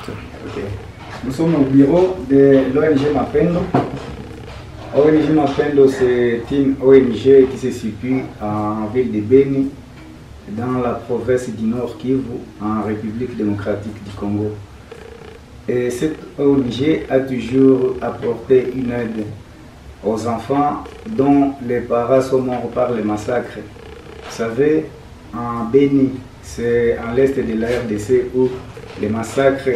Ok. Nous sommes au bureau de l'ONG Mapendo. ONG Mapendo, c'est une ONG qui se situe en ville de Beni, dans la province du Nord Kivu, en République démocratique du Congo. Et cette ONG a toujours apporté une aide aux enfants dont les parents sont morts par les massacres. Vous savez, en Beni, c'est en l'est de la RDC où les massacres,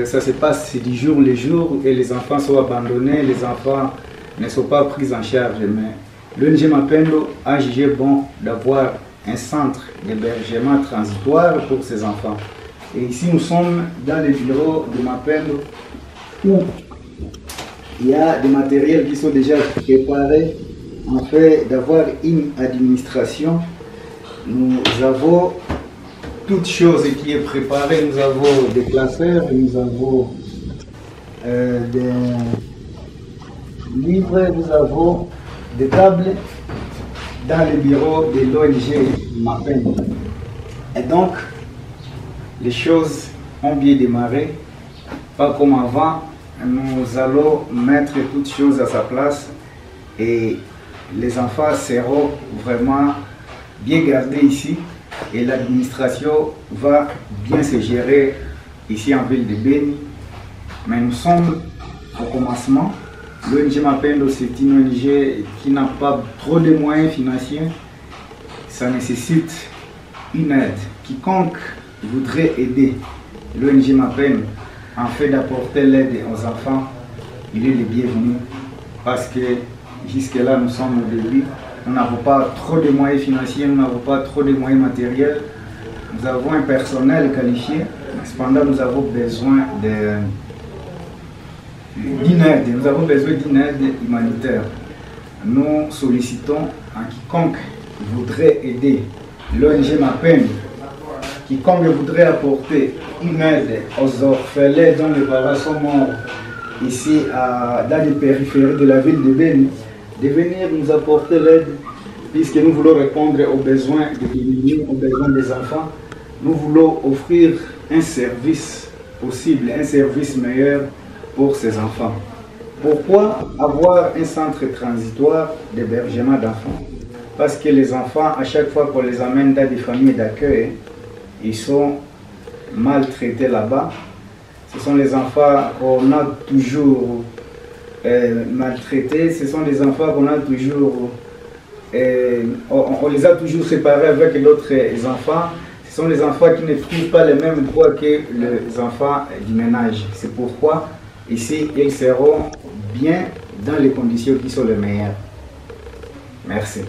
ça se passe du jour le jour et les enfants sont abandonnés, les enfants ne sont pas pris en charge. Mais l'ONG Mapendo a jugé bon d'avoir un centre d'hébergement transitoire pour ces enfants. Et ici nous sommes dans le bureau de Mapendo où il y a des matériels qui sont déjà préparés en fait d'avoir une administration. Nous avons toute chose qui est préparée, nous avons des classeurs, nous avons des livres, nous avons des tables dans le bureau de l'ONG Mapendo. Et donc, les choses ont bien démarré, pas comme avant. Nous allons mettre toutes choses à sa place et les enfants seront vraiment bien gardés ici et l'administration va bien se gérer ici en ville de Beni. Mais nous sommes au commencement. L'ONG Mapendo, c'est une ONG qui n'a pas trop de moyens financiers. Ça nécessite une aide. Quiconque voudrait aider l'ONG Mapendo en fait d'apporter l'aide aux enfants, il est le bienvenu parce que jusque-là nous sommes au début. Nous n'avons pas trop de moyens financiers, nous n'avons pas trop de moyens matériels. Nous avons un personnel qualifié, cependant nous avons besoin d'une aide. Nous avons besoin d'une aide humanitaire. Nous sollicitons à quiconque voudrait aider l'ONG Mapendo, quiconque voudrait apporter une aide aux orphelins dont les parents sont morts ici dans les périphéries de la ville de Beni, de venir nous apporter l'aide, puisque nous voulons répondre aux besoins des démunis, aux besoins des enfants. Nous voulons offrir un service possible, un service meilleur pour ces enfants. Pourquoi avoir un centre transitoire d'hébergement d'enfants? Parce que les enfants, à chaque fois qu'on les amène dans des familles d'accueil, ils sont maltraités là-bas. Ce sont les enfants qu'on a toujours maltraités, ce sont des enfants qu'on a toujours, on les a toujours séparés avec d'autres enfants. Ce sont les enfants qui ne trouvent pas les mêmes droits que les enfants du ménage. C'est pourquoi ici ils seront bien dans les conditions qui sont les meilleures. Merci.